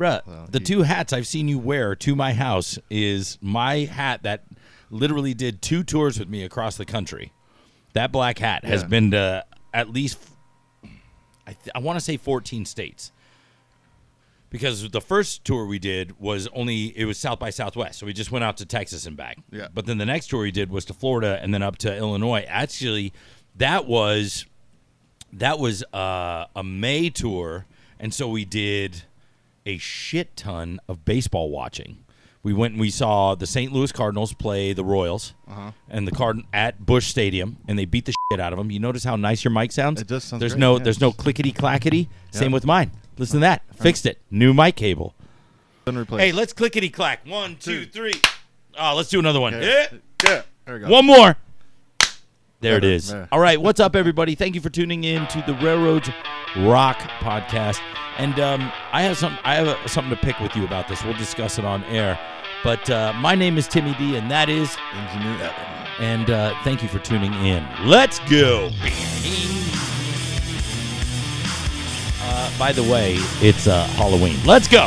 Bruh, the two hats I've seen you wear to my house is my hat that literally did 2 tours with me across the country. That black hat has been to at least, I want to say 14 states. Because the first tour we did was it was South by Southwest. So we just went out to Texas and back. Yeah. But then the next tour we did was to Florida and then up to Illinois. Actually, that was a May tour. And so we did a shit ton of baseball watching. We went and we saw the St. Louis Cardinals play the Royals and the at Busch Stadium, and they beat the shit out of them. You notice how nice your mic sounds? It does sound There's great, There's no clickety-clackety. Same with mine. Listen to that. Fixed it. New mic cable. Hey, let's clickety-clack. 1, 2, 3. Oh, let's do another one. Yeah. There we go. One more. There it is. All right, what's up, everybody? Thank you for tuning in to the Railroads Rock podcast. And I have something to pick with you about this. We'll discuss it on air. But my name is Timmy D, and that is Engineer Evan. And thank you for tuning in. Let's go. By the way, it's Halloween. Let's go.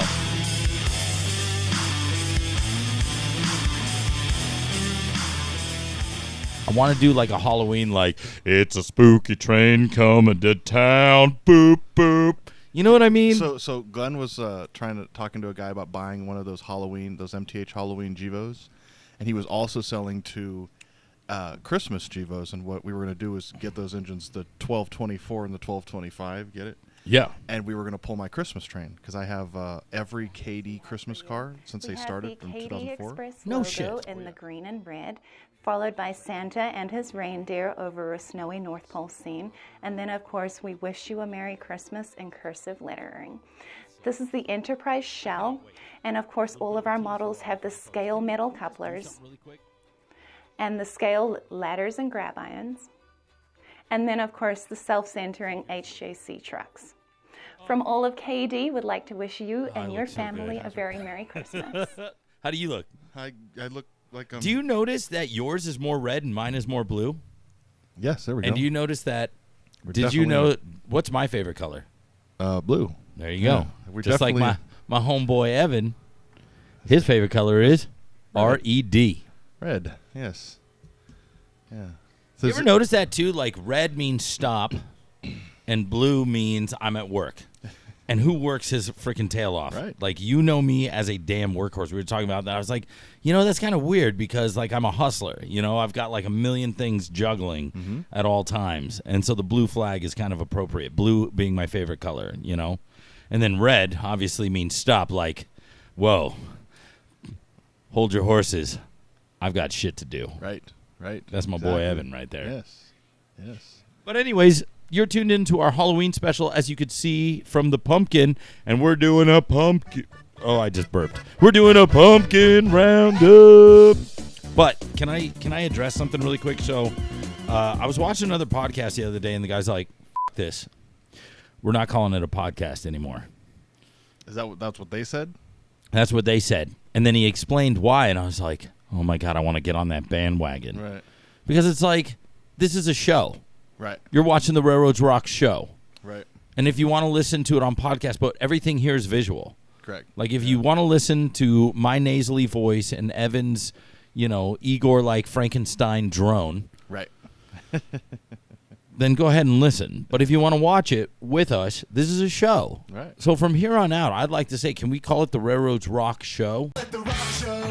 I want to do like a Halloween, like, it's a spooky train coming to town. Boop, boop. You know what I mean? So Glenn was talking to a guy about buying one of those MTH Halloween Gevos, and he was also selling 2 Christmas Gevos. And what we were going to do was get those engines, the 1224 and the 1225. Get it? Yeah. And we were going to pull my Christmas train because I have every KD Christmas car since they started in 2004. Express no logo shit. In the green and red, followed by Santa and his reindeer over a snowy North Pole scene. And then, of course, we wish you a Merry Christmas in cursive lettering. This is the Enterprise shell. And, of course, all of our models have the scale metal couplers and the scale ladders and grab irons. And then, of course, the self-centering HJC trucks. From all of KD, would like to wish you and your family a very Merry Christmas. How do you look? I look like Do you notice that yours is more red and mine is more blue? Yes, there we go. And do you notice that? What's my favorite color? Blue. There you go. We're Just like my homeboy Evan, his favorite color is RED. Red. Yes. Yeah. You ever notice that too? Like red means stop, and blue means I'm at work. And who works his freaking tail off? Right. Like, you know me as a damn workhorse. We were talking about that. I was like, that's kind of weird because, like, I'm a hustler. I've got, like, a million things juggling at all times. And so the blue flag is kind of appropriate, blue being my favorite color, And then red obviously means stop, like, whoa, hold your horses. I've got shit to do. Right. That's my boy Evan right there. Yes. But anyways, you're tuned into our Halloween special, as you could see from the pumpkin, and we're doing a pumpkin. Oh, I just burped. We're doing a pumpkin roundup. But can I address something really quick? So, I was watching another podcast the other day, and the guy's like, "F this, we're not calling it a podcast anymore." That's what they said? That's what they said, and then he explained why, and I was like, "Oh my God, I want to get on that bandwagon." Right. Because it's like, this is a show. Right. You're watching the Railroads Rock show. Right. And if you want to listen to it on podcast, but everything here is visual. Correct. Like if you want to listen to my nasally voice and Evan's, Igor-like Frankenstein drone. Right. Then go ahead and listen. But if you want to watch it with us, this is a show. Right. So from here on out, I'd like to say, can we call it the Railroads Rock Show? The Rock Show.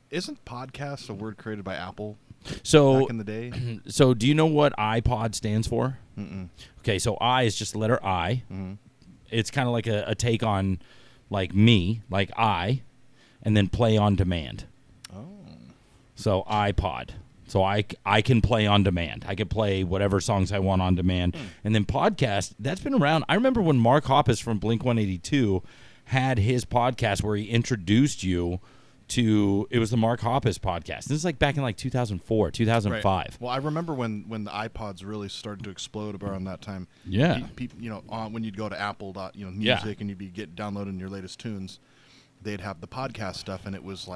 Isn't podcast a word created by Apple? So back in the day. So do you know what iPod stands for? Mm-mm. Okay, so I is just the letter I. Mm-hmm. It's kind of like a take on like me, like I, and then play on demand. Oh. So iPod. So I can play on demand. I can play whatever songs I want on demand. And then podcast, that's been around. I remember when Mark Hoppus from Blink-182 had his podcast where he introduced you to, it was the Mark Hoppus podcast. This is like back in like 2004, 2005. Right. Well, I remember when the iPods really started to explode around that time. Yeah. When you'd go to Apple music Yeah. and you'd be downloading your latest tunes, they'd have the podcast stuff, and it was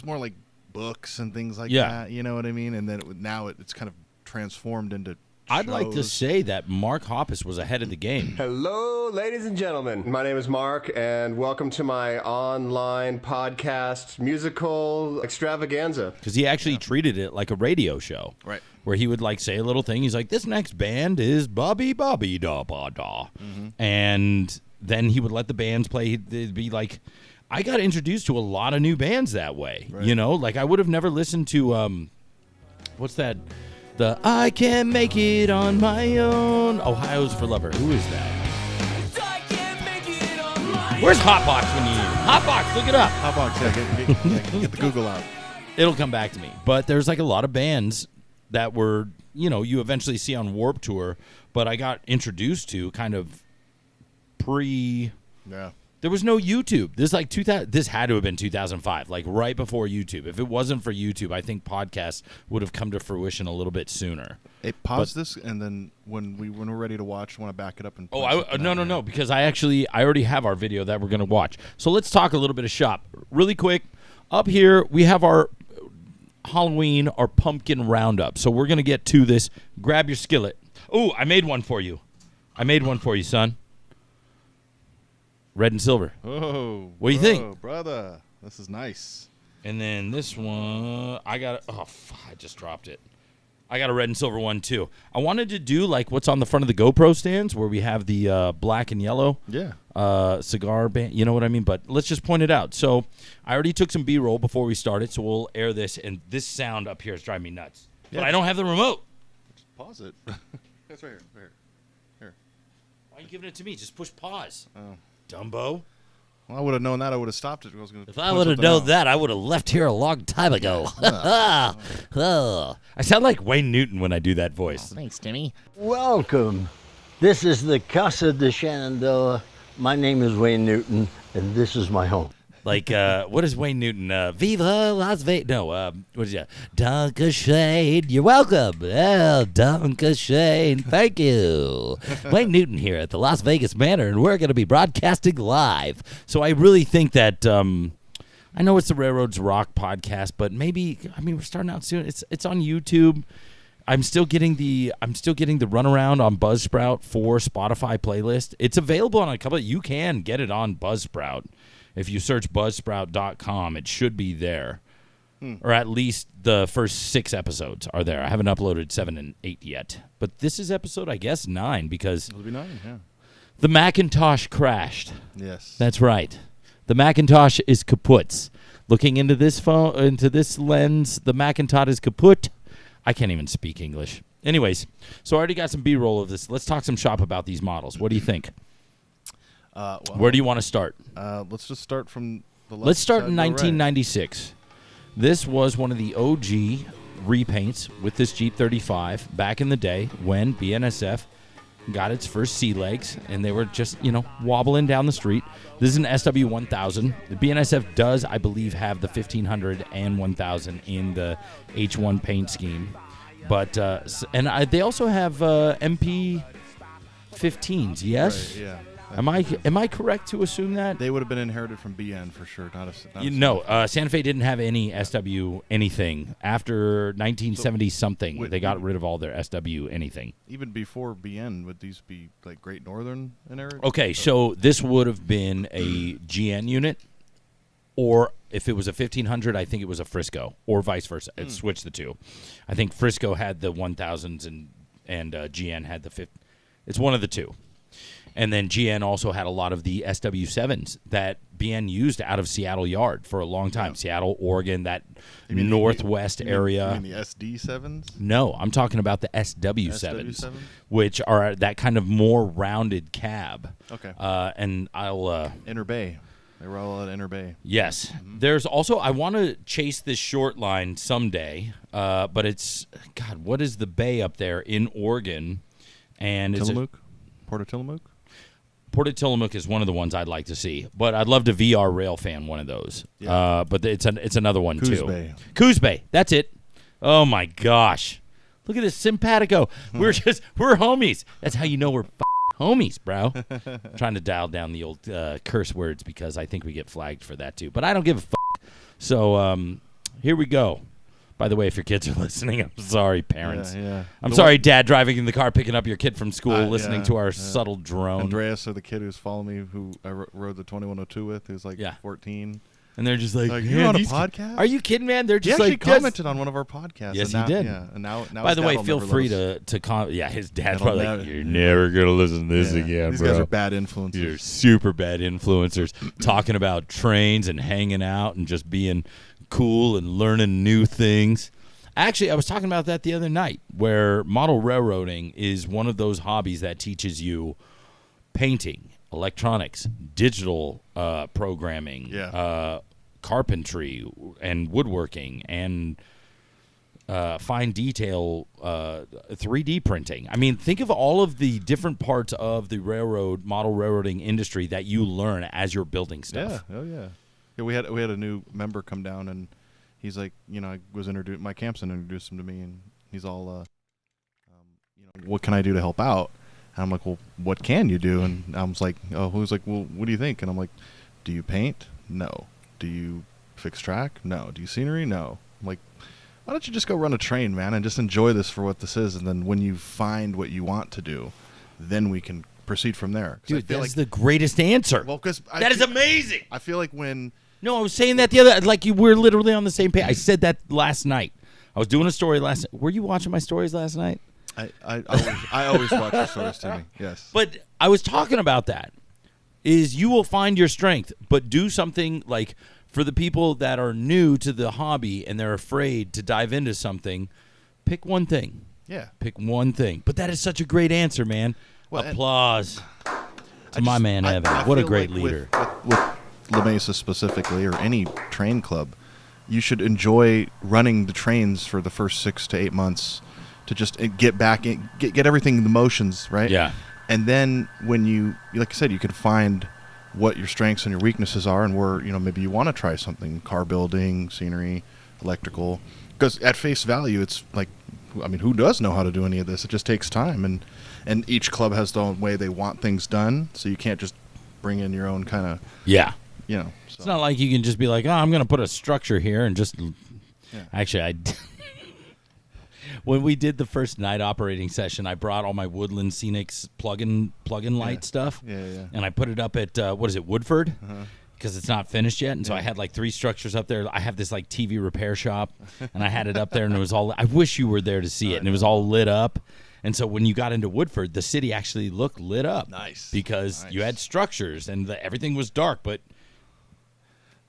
more like books and things like Yeah. that. You know what I mean? And then now it's kind of transformed into I'd like to shows. say that Mark Hoppus was ahead of the game. Hello, ladies and gentlemen. My name is Mark, and welcome to my online podcast musical extravaganza. Because he actually treated it like a radio show. Right. Where he would like say a little thing. He's like, this next band is Bobby Bobby Da Ba Da. And then he would let the bands play. It'd be like, I got introduced to a lot of new bands that way. Right. You know, like I would have never listened to, what's that? The I Can't Make It On My Own. Ohio's for Lover. Who is that? Where's Hotbox when you need it? Hotbox, look it up. Hotbox, yeah, get the Google out. It'll come back to me. But there's like a lot of bands that were, you know, you eventually see on Warped Tour, but I got introduced to kind of Yeah. there was no YouTube. This like 2000. This had to have been 2005, like right before YouTube. If it wasn't for YouTube, I think podcasts would have come to fruition a little bit sooner. Hey, pause this, and then when we're ready to watch, I want to back it up and. No, because I already have our video that we're gonna watch. So let's talk a little bit of shop really quick. Up here we have our Halloween, our pumpkin roundup. So we're gonna get to this. Grab your skillet. Oh, I made one for you. Son. Red and silver. Oh, What do you think? brother? This is nice. And then this one, I just dropped it. I got a red and silver one, too. I wanted to do, like, what's on the front of the GoPro stands, where we have the black and yellow cigar band. You know what I mean? But let's just point it out. So I already took some B-roll before we started, so we'll air this. And this sound up here is driving me nuts. Yeah. But I don't have the remote. Just pause it. That's right here. Why are you giving it to me? Just push pause. Oh. Dumbo. Well, I would have known that. I would have stopped it. If I would have known that, I would have left here a long time ago. I sound like Wayne Newton when I do that voice. Thanks, Timmy. Welcome. This is the Casa de Shenandoah. My name is Wayne Newton, and this is my home. Like, what is Wayne Newton? Viva Las Vegas. No, what is that? Danke Shane. You're welcome. Oh, Danke Shane. Thank you. Wayne Newton here at the Las Vegas Manor, and we're going to be broadcasting live. So I really think that, I know it's the Railroads Rock podcast, but maybe, we're starting out soon. It's on YouTube. I'm still getting the runaround on Buzzsprout for Spotify playlist. It's available on a couple. You can get it on Buzzsprout. If you search buzzsprout.com, it should be there. Or at least the first 6 episodes are there. I haven't uploaded 7 and 8 yet. But this is episode, I guess, 9 because It'll be 9, yeah. the Macintosh crashed. Yes. That's right. The Macintosh is kaput. Looking into this phone, into this lens, the Macintosh is kaput. I can't even speak English. Anyways, so I already got some B-roll of this. Let's talk some shop about these models. What do you think? Where do you want to start? Let's just start from the left. Let's start side in to the right. 1996. This was one of the OG repaints with this Jeep 35 back in the day when BNSF got its first sea legs, and they were just, wobbling down the street. This is an SW1000. The BNSF does, I believe, have the 1500 and 1000 in the H1 paint scheme. But they also have MP 15s, yes? Right, yeah. Am I correct to assume that? They would have been inherited from BN for sure. Not a No, Santa Fe didn't have any SW anything. After 1970 something, wait, they got rid of all their SW anything. Even before BN, would these be like Great Northern inherited? Okay, so this would have been a GN unit, or if it was a 1500, I think it was a Frisco, or vice versa. It switched the two. I think Frisco had the 1000s and GN had the 50. It's one of the two. And then GN also had a lot of the SW7s that BN used out of Seattle Yard for a long time. Yeah. Seattle, Oregon, that northwest area. You mean the SD7s? No, I'm talking about the SW7s, which are that kind of more rounded cab. Okay. And I'll... Inner Bay. They were all at Inner Bay. Yes. Mm-hmm. There's also... I want to chase this short line someday, but it's... God, what is the bay up there in Oregon? And Tillamook? Port of Tillamook? Port of Tillamook is one of the ones I'd like to see, but I'd love to VR rail fan one of those. Yeah. But it's another one Coos too. Bay. Coos Bay, that's it. Oh my gosh, look at this simpatico. We're homies. That's how you know we're homies, bro. Trying to dial down the old curse words because I think we get flagged for that too. But I don't give a. So here we go. By the way, if your kids are listening, I'm sorry, parents. Yeah. I'm sorry, Dad, driving in the car, picking up your kid from school, listening to our yeah. subtle drone. Andreas, or the kid who's following me, who I rode the 2102 with, who's like 14. And they're just like, you on a podcast? Are you kidding, man? They're He just actually like commented on one of our podcasts. Yes, and he did. Yeah, and now By his the dad way, will feel never free let us- to comment. Yeah, his dad's That'll probably never- like, you're never going to listen to this again, These bro. guys are bad influences. You're super bad influencers talking about trains and hanging out and just being cool and learning new things. Actually, I was talking about that the other night, where model railroading is one of those hobbies that teaches you painting, electronics, digital programming, carpentry, and woodworking, and fine detail 3D printing. I mean, think of all of the different parts of the model railroading industry that you learn as you're building stuff. Yeah, yeah. We had a new member come down, and he's like, I was introduced. My Campson introduced him to me, and he's all, what can I do to help out? And I'm like, well, what can you do? And I was like, who's like, well, what do you think? And I'm like, do you paint? No. Do you fix track? No. Do you scenery? No. I'm like, why don't you just go run a train, man, and just enjoy this for what this is, and then when you find what you want to do, then we can proceed from there. Dude, that's the greatest answer. Well, because that is amazing. I feel like when... No, I was saying that the other, like we're literally on the same page. I said that last night. I was doing a story last night. Were you watching my stories last night? I always watch your stories, Timmy. Yes. But I was talking about that. Is you will find your strength, but do something like for the people that are new to the hobby and they're afraid to dive into something, pick one thing. Yeah. Pick one thing. But that is such a great answer, man. Well, applause to my man Evan. I What a feel great like leader. With La Mesa specifically, or any train club, you should enjoy running the trains for the first 6 to 8 months to just get back in, get everything in the motions, right? Yeah. And then when you, like I said, you can find what your strengths and your weaknesses are, and where maybe you want to try something, car building, scenery, electrical. Because at face value, it's like, I mean, who does know how to do any of this? It just takes time, and each club has their own way they want things done, so you can't just bring in your own kind of So. It's not like you can just be like, I'm going to put a structure here and just. Yeah. Actually, when we did the first night operating session, I brought all my Woodland Scenics plug-in light stuff. Yeah. And I put it up at Woodford, because it's not finished yet. And so I had like 3 structures up there. I have this like TV repair shop, and I had it up there, and it was all. I wish you were there to see it, and it was all lit up. And so when you got into Woodford, the city actually looked lit up. Nice. Because you had structures, and everything was dark, but.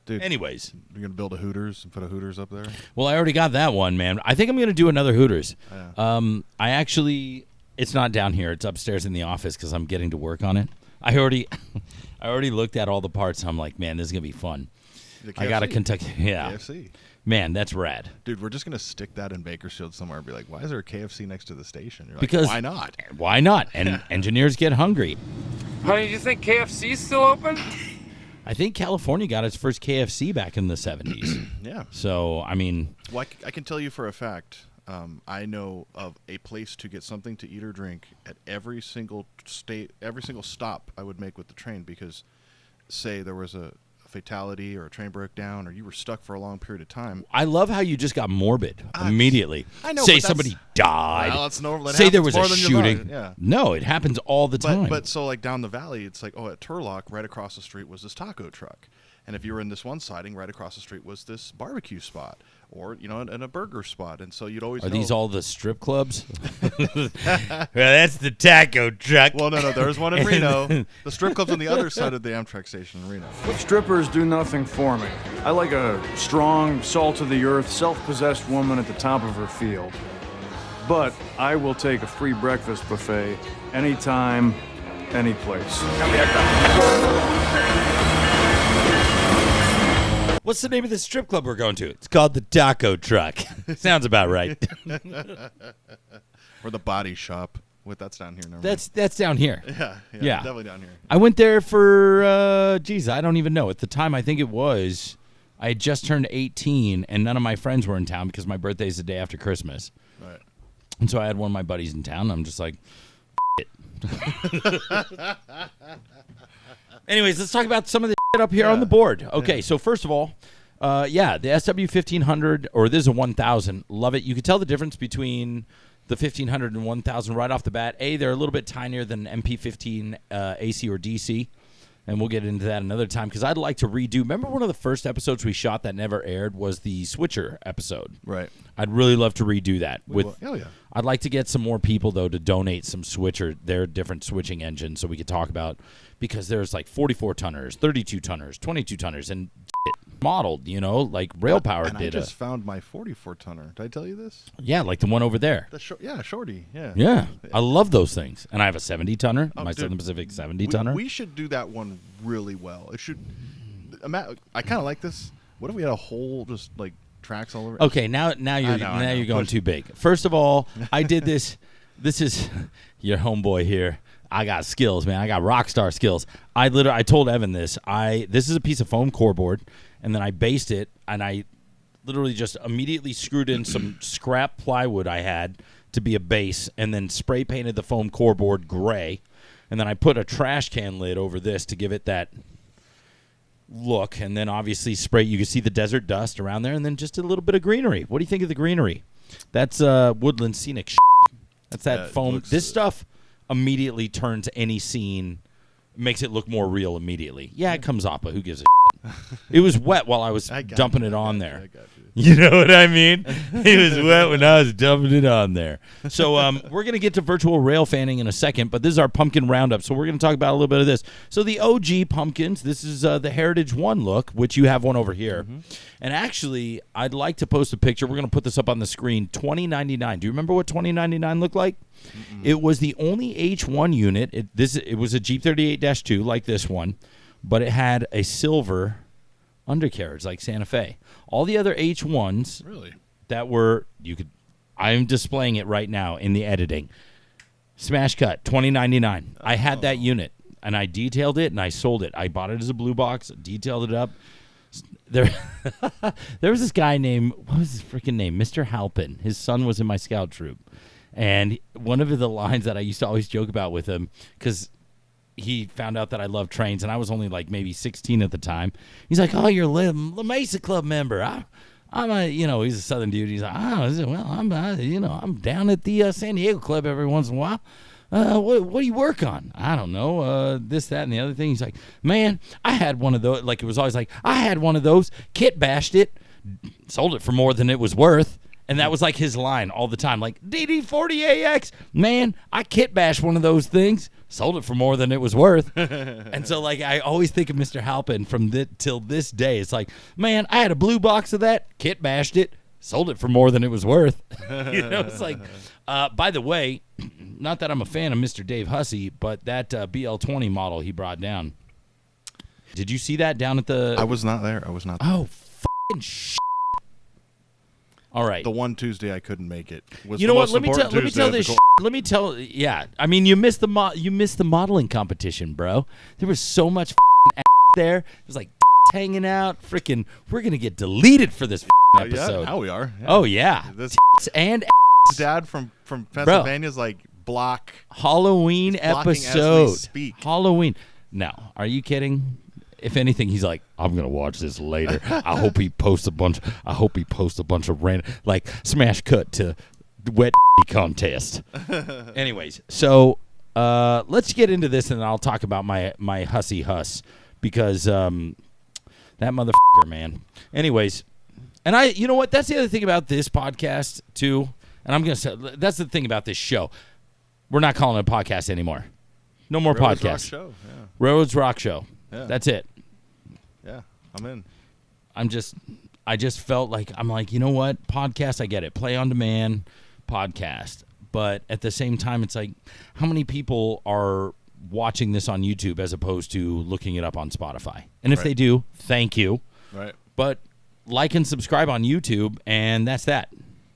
Dude, anyways, you're gonna build a Hooters and put a Hooters up there. Well, I already got that one, man. I think I'm gonna do another Hooters. Yeah. I actually, it's not down here. It's upstairs in the office because I'm getting to work on it. I already looked at all the parts. And I'm like, man, this is gonna be fun. I got a Kentucky. Yeah. KFC. Man, that's rad. Dude, we're just gonna stick that in Bakersfield somewhere and be like, why is there a KFC next to the station? You're like, because why not? Why not? And engineers get hungry. Honey, do you think KFC's still open? I think California got its first KFC back in the 70s. Yeah. So, I mean... Well, I can tell you for a fact, I know of a place to get something to eat or drink at every single stop I would make with the train, because, say, there was a fatality or a train broke down or you were stuck for a long period of time. I love how you just got morbid immediately. I know. Say somebody died. Well, it's normal. Say there was a shooting. Yeah. No, it happens all the time. But so like down the valley, it's like, at Turlock, right across the street was this taco truck. And if you were in this one siding, right across the street was this barbecue spot, or and a burger spot. And so you'd always Are these all the strip clubs? Well, that's the taco truck. Well, no, there's one in Reno. The strip club's on the other side of the Amtrak station in Reno. Strippers do nothing for me. I like a strong, salt-of-the-earth, self-possessed woman at the top of her field. But I will take a free breakfast buffet anytime, any place. What's the name of the strip club we're going to? It's called the Taco Truck. Sounds about right. Or the Body Shop. That's down here. That's down here. Yeah, definitely down here. I went there for, I don't even know. At the time, I think it was, I had just turned 18, and none of my friends were in town because my birthday's the day after Christmas. Right. And so I had one of my buddies in town, and I'm just like, it. Anyways, let's talk about some of the shit up here on the board. Okay, so first of all, Yeah, the SW1500, or this is a 1000. Love it. You can tell the difference between the 1500 and 1000 right off the bat. They're a little bit tinier than MP15 AC or DC, and we'll get into that another time because I'd like to redo. Remember one of the first episodes we shot that never aired was the Switcher episode. Right. I'd really love to redo that. Hell yeah. I'd like to get some more people, though, to donate some Switcher, their different switching engines, so we could talk about, because there's like 44-tonners, 32-tonners, 22-tonners, and modeled, like rail power and did. I just found my 44-tonner. Did I tell you this? Yeah, like the one over there. Shorty. Yeah. Yeah, I love those things. And I have a 70-tonner, my dude, Southern Pacific 70-tonner. We should do that one really well. It should. I kind of like this. What if we had a whole just like tracks all over? Okay, now you're going too big. First of all, I did this. This is your homeboy here. I got skills, man. I got rock star skills. I told Evan this. This is a piece of foam core board, and then I based it, and I literally just immediately screwed in some scrap plywood I had to be a base, and then spray painted the foam core board gray, and then I put a trash can lid over this to give it that look, and then obviously spray. You can see the desert dust around there, and then just a little bit of greenery. What do you think of the greenery? That's woodland scenic shit. That's that foam. This stuff immediately turns any scene, makes it look more real immediately. Yeah, it comes off, but who gives a shit? It was wet while I was dumping it on there. I got you. You know what I mean? It was wet when I was dumping it on there. So we're going to get to virtual rail fanning in a second, but this is our pumpkin roundup, so we're going to talk about a little bit of this. So the OG pumpkins, this is the Heritage 1 look, which you have one over here. Mm-hmm. And actually, I'd like to post a picture. We're going to put this up on the screen. 2099. Do you remember what 2099 looked like? Mm-mm. It was the only H1 unit. It was a Jeep 38-2 like this one, but it had a silver undercarriage like Santa Fe. All the other H1s really that were I'm displaying it right now in the editing. Smash cut 2099. I had that unit and I detailed it and I sold it. I bought it as a blue box, detailed it up. There was this guy named, what was his freaking name? Mr. Halpin. His son was in my scout troop. And one of the lines that I used to always joke about with him, because he found out that I love trains, and I was only like maybe 16 at the time. He's like, "Oh, you're a La Mesa Club member. I'm a, he's a Southern dude. He's like, I'm down at the San Diego Club every once in a while. What do you work on? I don't know, this, that, and the other thing." He's like, "Man, I had one of those." Like, it was always like, "I had one of those, kit bashed it, sold it for more than it was worth." And that was like his line all the time, like, "DD40AX, man, I kit bashed one of those things, sold it for more than it was worth." And so, like, I always think of Mr. Halpin from till this day. It's like, "Man, I had a blue box of that, kit bashed it, sold it for more than it was worth." It's like, by the way, not that I'm a fan of Mr. Dave Hussey, but that BL20 model he brought down. Did you see that down at the... I was not there. Oh, fucking shit. All right. The one Tuesday I couldn't make it was you know the what? most important Let me tell Tuesday this. Let me tell. Yeah, I mean, you missed the modeling competition, bro. There was so much ass there. It was like hanging out. Freaking, we're gonna get deleted for this episode. Yeah, now we are. Yeah. Oh yeah, This and dad from Pennsylvania's like block Halloween blocking episode. as we speak. Halloween. No, are you kidding? If anything, he's like, "I'm gonna watch this later. I hope he posts a bunch of random, like, smash cut to wet contest." Anyways, so let's get into this, and I'll talk about my Hussy Huss, because that motherfucker, man. Anyways, and you know what? That's the other thing about this podcast too. And I'm gonna say that's the thing about this show. We're not calling it a podcast anymore. No more Railroads podcasts. Rock Show. Yeah. Railroads Rock Show. Yeah. That's it. Yeah, I'm in. I just felt like, I'm like, you know what? Podcast, I get it. Play on demand podcast. But at the same time, it's like, how many people are watching this on YouTube as opposed to looking it up on Spotify? And if they do, thank you. Right. But like and subscribe on YouTube, and that's that.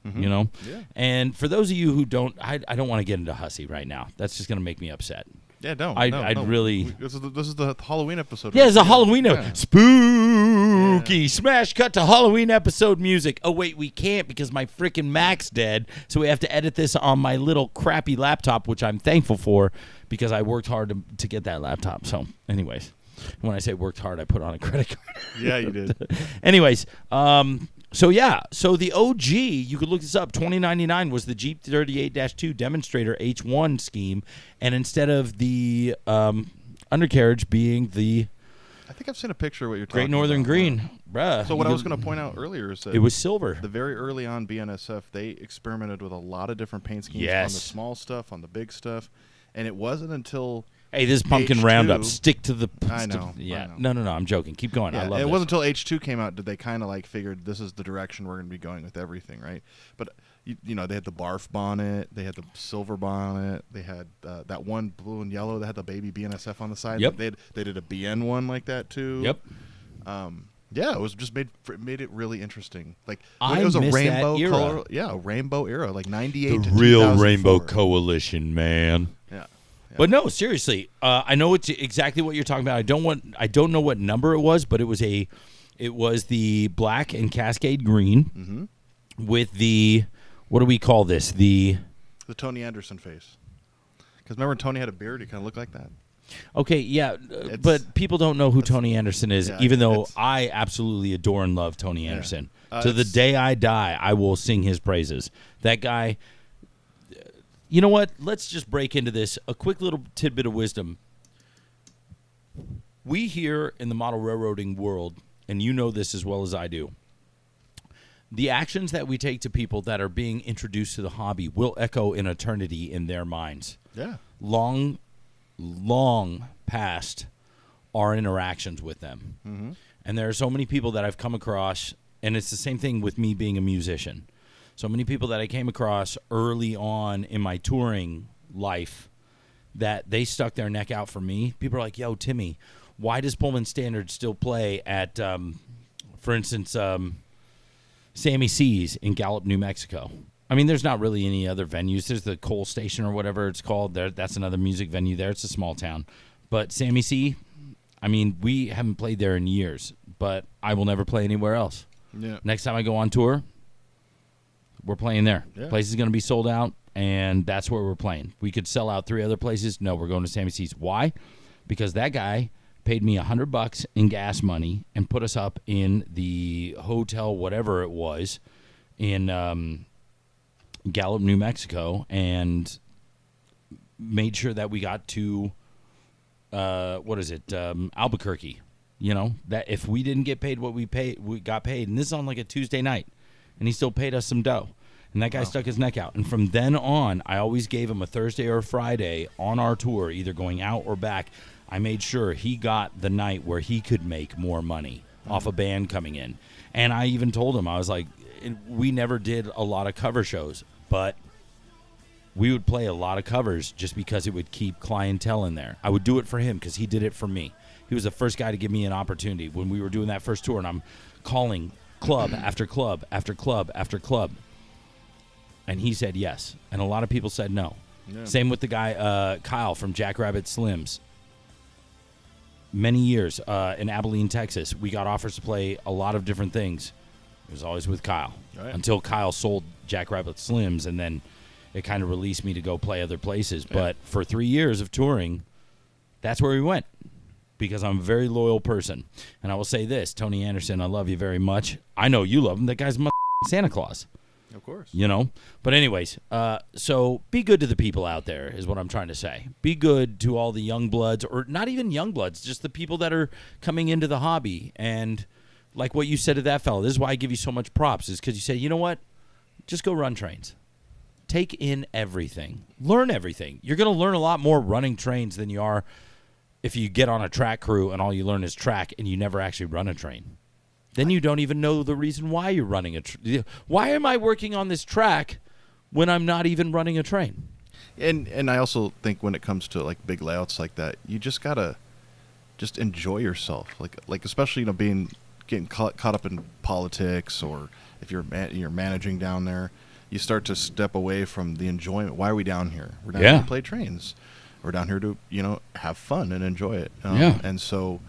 Mm-hmm. Yeah. And for those of you who don't, I don't want to get into Hussy right now. That's just going to make me upset. Yeah, don't. I'd really. This is the Halloween episode. Yeah, it's a Halloween episode. Spooky. Smash cut to Halloween episode music. Oh, wait, we can't because my freaking Mac's dead. So we have to edit this on my little crappy laptop, which I'm thankful for because I worked hard to get that laptop. So, anyways. When I say worked hard, I put on a credit card. Yeah, you did. Anyways, so the OG, you could look this up. 2099 was the Jeep 38-2 Demonstrator H1 scheme, and instead of the undercarriage being the I think I've seen a picture of what you're talking Great Northern about. Green, bruh. So what I was going to point out earlier is that it was silver. the very early on BNSF, they experimented with a lot of different paint schemes on Yes. the small stuff, on the big stuff, and it wasn't until Hey, this is pumpkin H2. roundup. Stick to the. I know, Yeah. I know. No. I'm joking. Keep going. I yeah, love it this. wasn't until H2 came out did they kind of like figured this is the direction we're going to be going with everything, right? But you know, they had the barf bonnet, they had the silver bonnet, they had that one blue and yellow that had the baby BNSF on the side. Yep. They did a BN one like that too. Yep. Yeah, it was just made it really interesting. Like I it was a miss that rainbow era. color, a rainbow era, like 98 The to real 2004. Rainbow Coalition, man. Yeah. But no, seriously, I know it's exactly what you're talking about. I don't know what number it was, but it was the black and Cascade green with the, what do we call this? The Tony Anderson face. Because remember Tony had a beard, he kind of looked like that. Okay, yeah, but people don't know who Tony Anderson is, yeah, even though it's- I absolutely adore and love Tony Anderson. To the it's- day I die, I will sing his praises. That guy, you know what? Let's just break into this. A quick little tidbit of wisdom. We here in the model railroading world, and you know this as well as I do, the actions that we take to people that are being introduced to the hobby will echo in eternity in their minds. Yeah. Long past our interactions with them. Mm-hmm. And there are so many people that I've come across, and it's the same thing with me being a musician. So many people that I came across early on in my touring life that they stuck their neck out for me. People are like, yo, Timmy, why does Pullman Standard still play at, for instance, Sammy C's in Gallup, New Mexico? I mean, there's not really any other venues. There's the Coal Station or whatever it's called. That's another music venue there. It's a small town. But Sammy C, I mean, we haven't played there in years, but I will never play anywhere else. Yeah. Next time I go on tour, we're playing there. Yeah. Place is going to be sold out, and that's where we're playing. We could sell out 3 other places. No, we're going to Sammy C's. Why? Because that guy paid me $100 in gas money and put us up in the hotel, whatever it was, in Gallup, New Mexico, and made sure that we got to Albuquerque. You know, that if we didn't get paid what we got paid, and this is on like a Tuesday night, and he still paid us some dough. And that guy stuck his neck out. And from then on, I always gave him a Thursday or a Friday on our tour, either going out or back. I made sure he got the night where he could make more money off a band coming in. And I even told him, I was like, we never did a lot of cover shows, but we would play a lot of covers just because it would keep clientele in there. I would do it for him because he did it for me. He was the first guy to give me an opportunity when we were doing that first tour, and I'm calling club after club after club after club. And he said yes. And a lot of people said no. Yeah. Same with the guy, Kyle from Jackrabbit Slims. Many years in Abilene, Texas, we got offers to play a lot of different things. It was always with Kyle. Right. Until Kyle sold Jackrabbit Slims, and then it kind of released me to go play other places. Yeah. But for 3 years of touring, that's where we went. Because I'm a very loyal person. And I will say this, Tony Anderson, I love you very much. I know you love him. That guy's Santa Claus. Of course. You know? But anyways, so be good to the people out there is what I'm trying to say. Be good to all the young bloods, or not even young bloods, just the people that are coming into the hobby. And like what you said to that fellow, this is why I give you so much props, is because you say, you know what? Just go run trains. Take in everything. Learn everything. You're going to learn a lot more running trains than you are if you get on a track crew and all you learn is track and you never actually run a train. Then you don't even know the reason why you're running a train. Why am I working on this track when I'm not even running a train? And I also think when it comes to like big layouts like that, you just gotta just enjoy yourself. Like especially getting caught up in politics, or if you're managing down there, you start to step away from the enjoyment. Why are we down here? We're down here to play trains. We're down here to have fun and enjoy it. And so.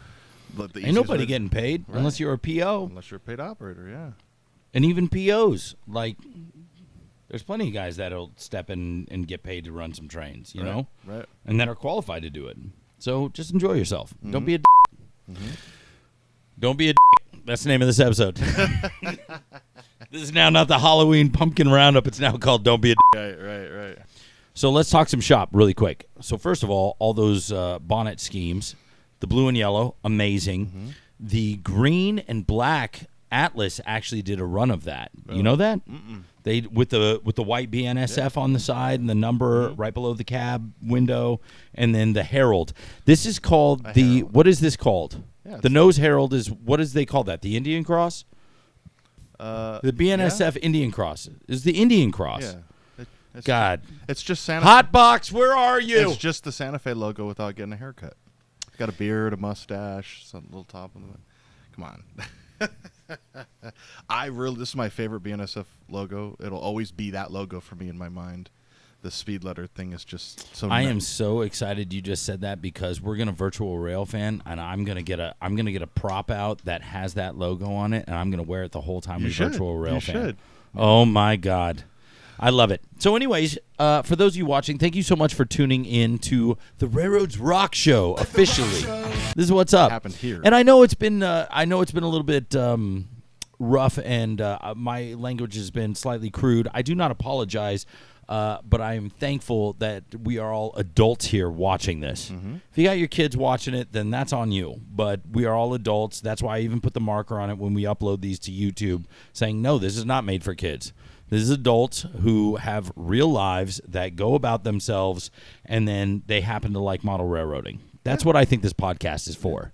Ain't nobody getting paid unless you're a PO. Unless you're a paid operator, yeah. And even POs, like, there's plenty of guys that'll step in and get paid to run some trains, you know? Right. And that are qualified to do it. So just enjoy yourself. Mm-hmm. Don't be a Don't be a dick. That's the name of this episode. This is now not the Halloween pumpkin roundup. It's now called Don't Be a Dick. Right. So let's talk some shop really quick. So first of all those bonnet schemes, the blue and yellow, amazing. The green and black Atlas actually did a run of that. You know that? They with the white BNSF on the side and the number right below the cab window, and then the Herald. This is called Herald. What is this called? Yeah, the nose Herald is, what is they call that? The Indian Cross? The BNSF Indian Cross is the Indian Cross. Yeah. It's just Santa. Hotbox, where are you? It's just the Santa Fe logo without getting a haircut. Got a beard, a mustache, some little top on the. Come on. This is my favorite BNSF logo. It'll always be that logo for me in my mind. The speed letter thing is just so. I am so excited you just said that, because we're gonna virtual rail fan, and I'm gonna get a prop out that has that logo on it, and I'm gonna wear it the whole time we virtual rail fan. You should. Oh my God, I love it. So, anyways, for those of you watching, thank you so much for tuning in to the Railroads Rock Show officially. This is what's up. Happened here, and I know it's been a little bit rough, and my language has been slightly crude. I do not apologize. But I am thankful that we are all adults here watching this. If you got your kids watching it, then that's on you. But we are all adults. That's why I even put the marker on it when we upload these to YouTube, saying, no, this is not made for kids. This is adults who have real lives that go about themselves, and then they happen to like model railroading. That's what I think this podcast is for,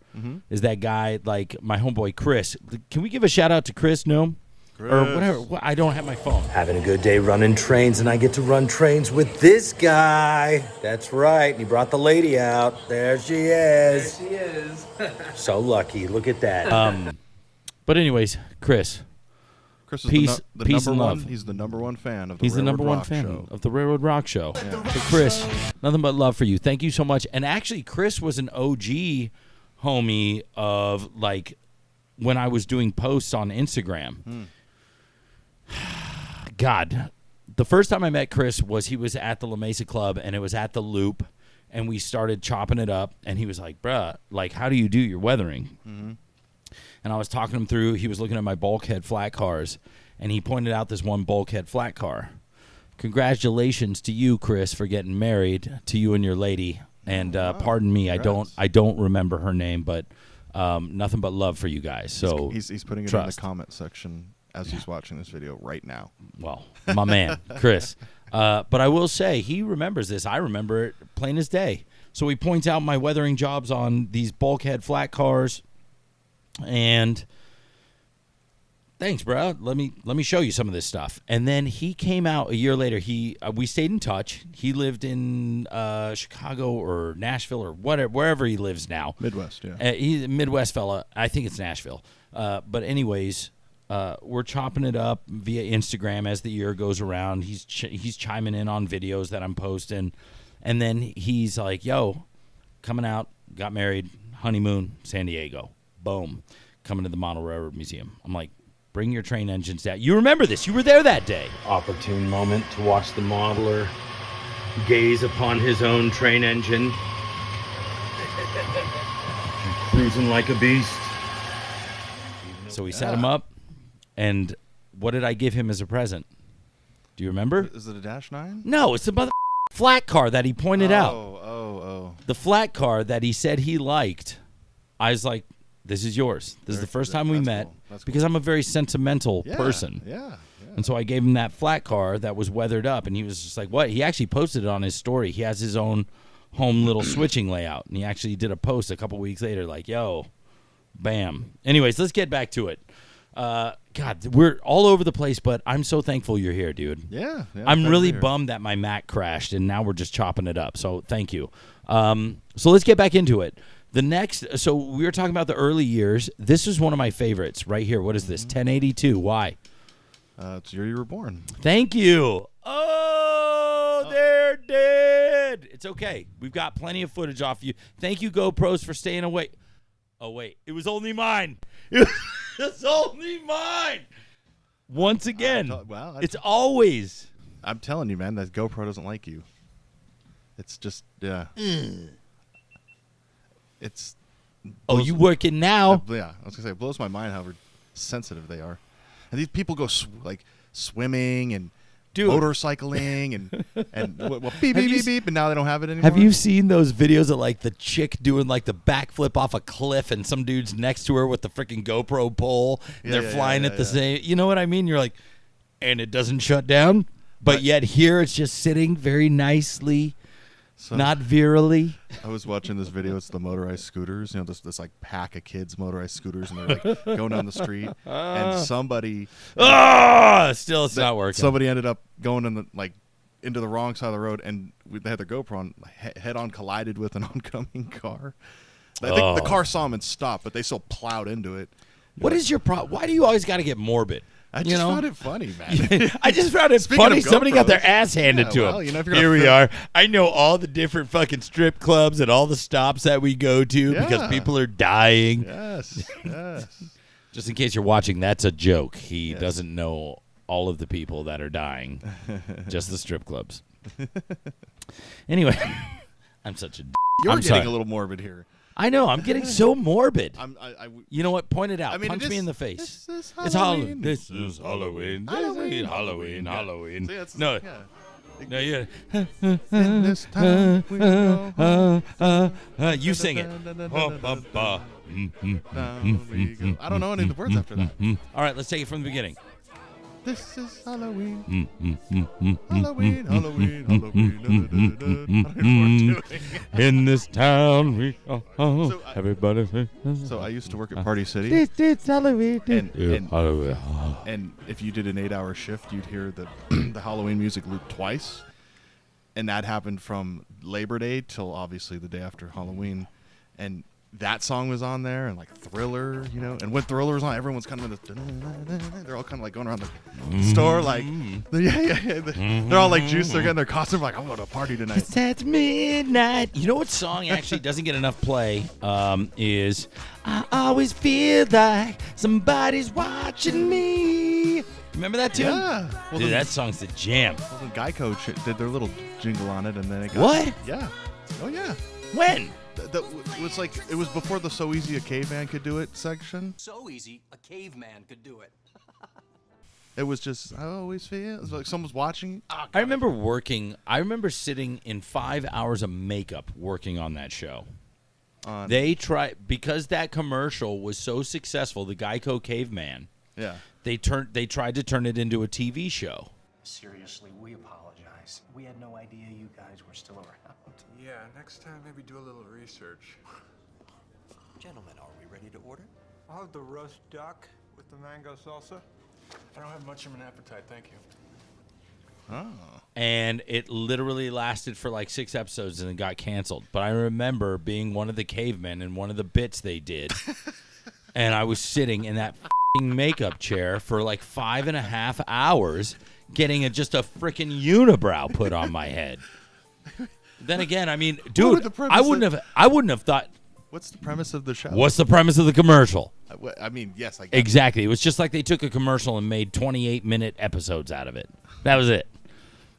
is that guy like my homeboy Chris. Can we give a shout out to Chris, no? Or whatever. I don't have my phone. Having a good day running trains, and I get to run trains with this guy. That's right. He brought the lady out. There she is. There she is. So lucky. Look at that. But anyways, Chris is peace number and one. love. He's the number one fan of the He's the Railroad number one Rock fan Show. of the Railroad Rock Show. Yeah. So Chris, nothing but love for you. Thank you so much. And actually, Chris was an OG homie of like when I was doing posts on Instagram. God, the first time I met Chris he was at the La Mesa Club, and it was at the Loop, and we started chopping it up, and he was like, bruh, like, how do you do your weathering? And I was talking him through, he was looking at my bulkhead flat cars, and he pointed out this one bulkhead flat car. Congratulations to you, Chris, for getting married, to you and your lady. And pardon me, congrats. I don't remember her name, but nothing but love for you guys. So he's putting it trust. in the comment section as he's watching this video right now. Well, my man, Chris. But I will say, he remembers this. I remember it plain as day. So he points out my weathering jobs on these bulkhead flat cars. And thanks, bro. Let me show you some of this stuff. And then he came out a year later. We stayed in touch. He lived in Chicago or Nashville or wherever he lives now. Midwest, yeah. He's a Midwest fella. I think it's Nashville. But anyways, we're chopping it up via Instagram as the year goes around. He's chiming in on videos that I'm posting. And then he's like, yo, coming out, got married, honeymoon, San Diego. Boom. Coming to the Model Railroad Museum. I'm like, bring your train engines down. You remember this. You were there that day. Opportune moment to watch the modeler gaze upon his own train engine. Cruising like a beast. So we set him up, and what did I give him as a present? Do you remember? Is it a Dash 9? No, it's the mother flat car that he pointed out. Oh. The flat car that he said he liked. I was like, this is yours. This is the first time we met, That's because I'm a very sentimental person. Yeah. And so I gave him that flat car that was weathered up, and he was just like, what? He actually posted it on his story. He has his own home little switching layout, and he actually did a post a couple weeks later like, yo, bam. Anyways, let's get back to it. God, we're all over the place, but I'm so thankful you're here, dude. Yeah. I'm really bummed that my Mac crashed, and now we're just chopping it up. So thank you. So let's get back into it. So we were talking about the early years. This is one of my favorites right here. What is this? 1082. Why? It's the year you were born. Thank you. Oh, they're dead. It's okay. We've got plenty of footage off you. Thank you, GoPros, for staying away. Oh, wait. It was only mine. It's only mine. Once again, it's always. I'm telling you, man, that GoPro doesn't like you. It's just, yeah. It's Oh, you working now? Yeah, I was gonna say it blows my mind how sensitive they are, and these people go like swimming and motorcycling and well, beep beep beep beep, and now they don't have it anymore. Have you seen those videos of like the chick doing like the backflip off a cliff and some dude's next to her with the freaking GoPro pole? And they're flying at the same. You know what I mean? You're like, and it doesn't shut down, but yet here it's just sitting very nicely. So, not virally. I was watching this video. It's the motorized scooters. You know, this like pack of kids motorized scooters, and they're like going down the street. And somebody, still it's not working. Somebody ended up going into the wrong side of the road, and they had their GoPro on, head on collided with an oncoming car. I think the car saw them and stopped, but they still plowed into it. What is your problem? Why do you always got to get morbid? I just found it funny, man. I just found it funny. Somebody got their ass handed to them. You know, here we are. I know all the different fucking strip clubs and all the stops that we go to because people are dying. Yes. Just in case you're watching, that's a joke. He doesn't know all of the people that are dying, just the strip clubs. Anyway, I'm such a. You're getting a little morbid here. I know. I'm getting so morbid. You know what? Point it out. I mean, Punch me in the face. This it's Halloween. This is Halloween. Halloween. No. No, yeah. In this time we go home. You sing it. I don't know any of the words after that. All right, let's take it from the beginning. This is Halloween. Halloween, Halloween, Halloween. In this town, we everybody. So I used to work at Party City. It's Halloween. And if you did an 8-hour shift, you'd hear the Halloween music loop twice. And that happened from Labor Day till obviously the day after Halloween. And that song was on there, and like Thriller, you know. And when Thriller was on, everyone's kind of in this. They're all kind of like going around the store, like they're all like juiced. They're getting their costume, like I'm going to a party tonight. It's at midnight. You know what song actually doesn't get enough play? Is I always feel like somebody's watching me. Remember that tune? Yeah. Well, dude, that song's the jam. Well, the Geico did their little jingle on it, and then it got what? Yeah. Oh yeah. When? It was before the So Easy a Caveman Could Do It section. So easy a caveman could do it. It was just, I always feel it was like someone's watching. I remember sitting in 5 hours of makeup working on that show. They tried, because that commercial was so successful, the Geico Caveman. Yeah. They tried to turn it into a TV show. Seriously, we apologize. We had no idea you guys were still around. Yeah, next time maybe do a little research. Gentlemen, are we ready to order? I'll have the roast duck with the mango salsa. I don't have much of an appetite, thank you. Oh. And it literally lasted for like 6 episodes and then got canceled. But I remember being one of the cavemen in one of the bits they did. And I was sitting in that f***ing makeup chair for like 5.5 hours getting just a freaking unibrow put on my head. Then again, I mean, dude, I wouldn't have thought. What's the premise of the show? What's the premise of the commercial? I mean, yes, I guess. Exactly. It was just like they took a commercial and made 28-minute episodes out of it. That was it.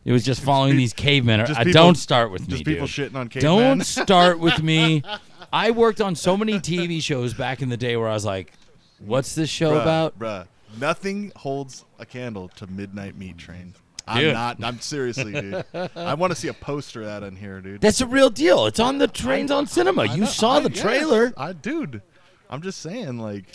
It was just following these cavemen. Don't start with me, just people dude. shitting on cavemen. Don't start with me. I worked on so many TV shows back in the day where I was like, what's this show about? Bruh, nothing holds a candle to Midnight Meat Train. Dude. I'm seriously, dude. I want to see a poster of that in here, dude. That's a real deal. It's on the Trains on Cinema. You saw the trailer. Dude. I'm just saying, like.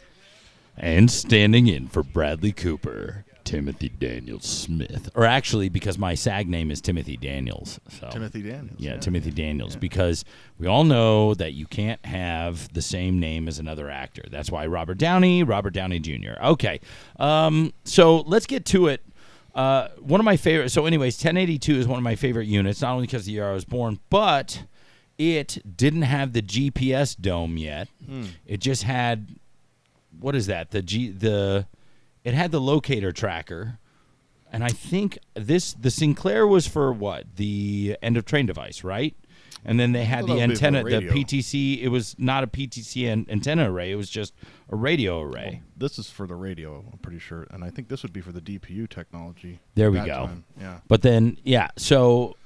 And standing in for Bradley Cooper, Timothy Daniels Smith. Or actually, because my SAG name is Timothy Daniels. So. Timothy Daniels. Yeah, Timothy Daniels. Yeah. Because we all know that you can't have the same name as another actor. That's why Robert Downey Jr. Okay. So let's get to it. One of my favorite. So anyways, 1082 is one of my favorite units, not only because of the year I was born, but it didn't have the GPS dome yet. It just had, what is that? It had the locator tracker, and I think the Sinclair was for what? The end of train device, right? And then they had the antenna, the PTC. It was not a PTC antenna array. It was just a radio array. Well, this is for the radio, I'm pretty sure. And I think this would be for the DPU technology. There we go. Time. Yeah. But then, yeah. So,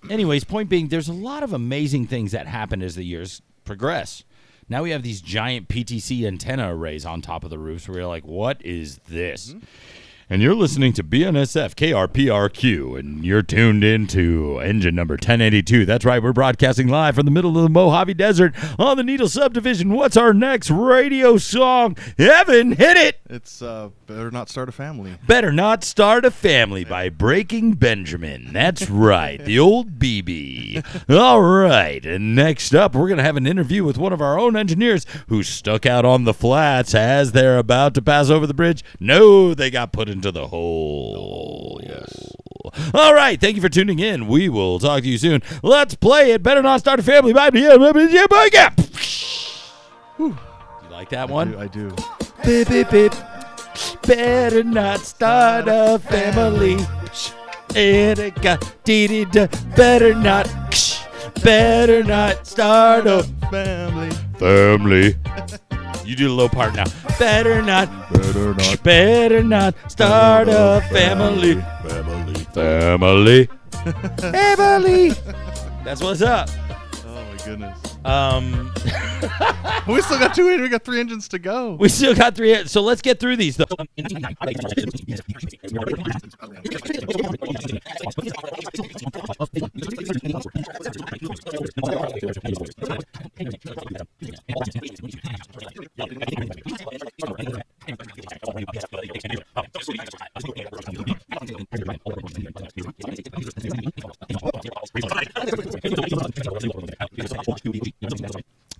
anyways, point being, there's a lot of amazing things that happen as the years progress. Now we have these giant PTC antenna arrays on top of the roofs where you're like, what is this? And you're listening to BNSF KRPRQ, and you're tuned into engine number 1082. That's right, we're broadcasting live from the middle of the Mojave Desert on the Needle Subdivision. What's our next radio song? Evan, hit it! It's Better Not Start a Family. Better Not Start a Family by Breaking Benjamin. That's right, the old BB. All right, and next up, we're going to have an interview with one of our own engineers who stuck out on the flats as they're about to pass over the bridge. No, they got put into the hole. Oh, yes. All right, thank you for tuning in. We will talk to you soon. Let's play it. Better Not Start a Family by BNSF. You like that one? I do. Beep, beep, beep. Better not start a family. Better not start a family. You do the low part now. Better not start a family. Family. That's what's up. Oh my goodness. We We still got we got 3 engines to go. We still got 3, so let's get through these though.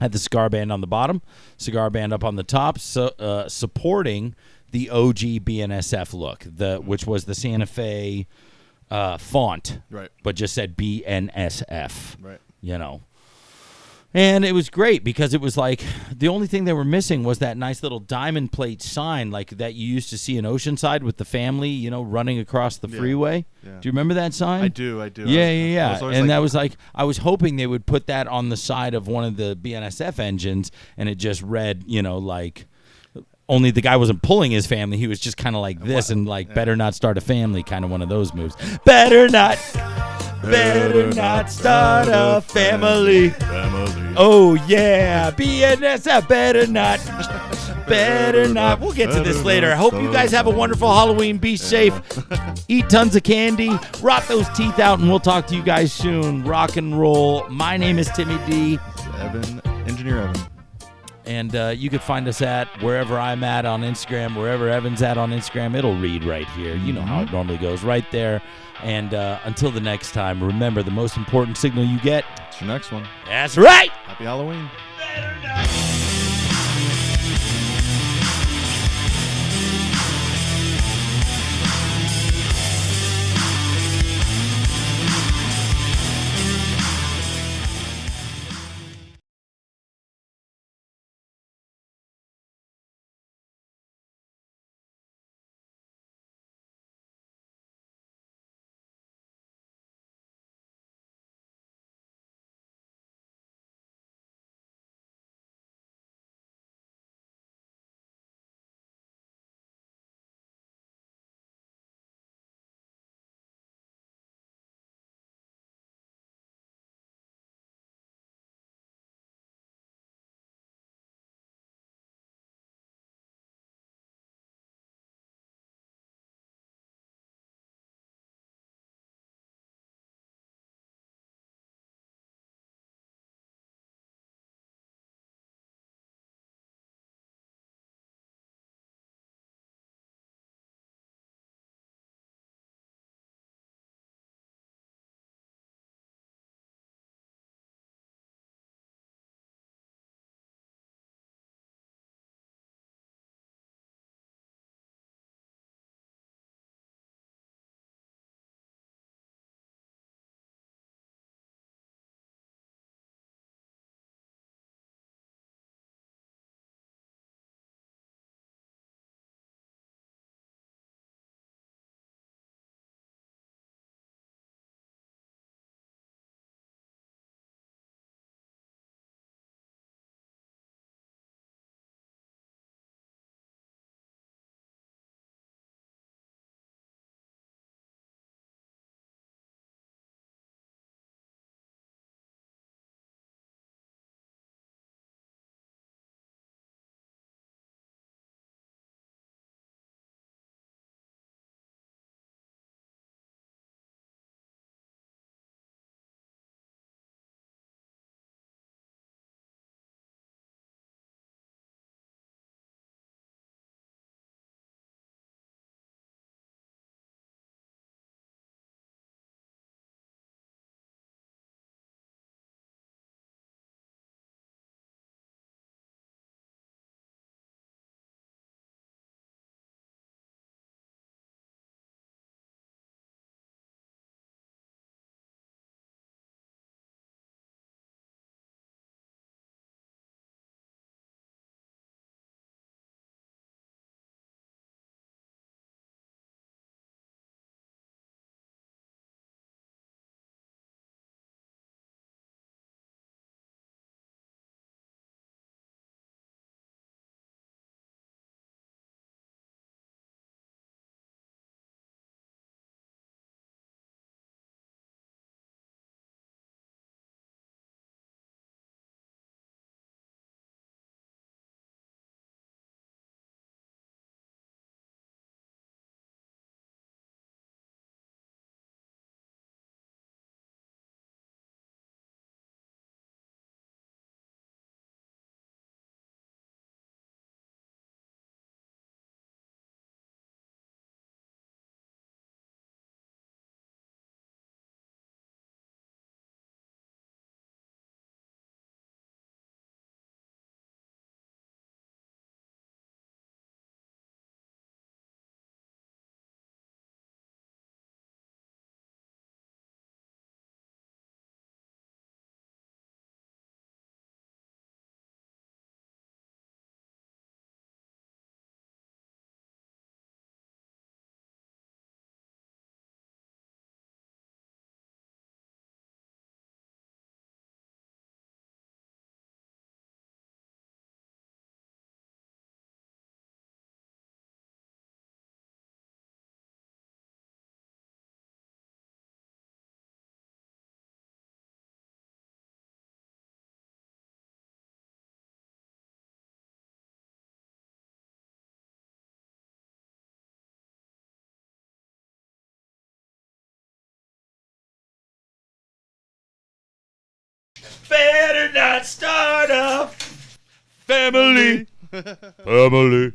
Had the cigar band on the bottom, cigar band up on the top, so supporting the OG BNSF look, which was the Santa Fe font, Right. but just said BNSF. Right. You know. And it was great because it was like the only thing they were missing was that nice little diamond plate sign like that you used to see in Oceanside with the family, you know, running across the freeway. Yeah. Do you remember that sign? I do. Yeah. I was And that was like, I was hoping they would put that on the side of one of the BNSF engines and it just read, you know, like, only the guy wasn't pulling his family. He was just kind of like this and like, better not start a family, kind of one of those moves. Better not start a family. Oh, yeah. BNSF, better not. We'll get to this later. I hope you guys have a wonderful Halloween. Be safe. Eat tons of candy. Rot those teeth out, and we'll talk to you guys soon. Rock and roll. My name is Timmy D. Engineer Evan. And you can find us at wherever I'm at on Instagram, wherever Evan's at on Instagram. It'll read right here. You know how it normally goes, right there. And until the next time, remember the most important signal you get. It's your next one. That's right. Happy Halloween. Better not. Better not start a family. Family.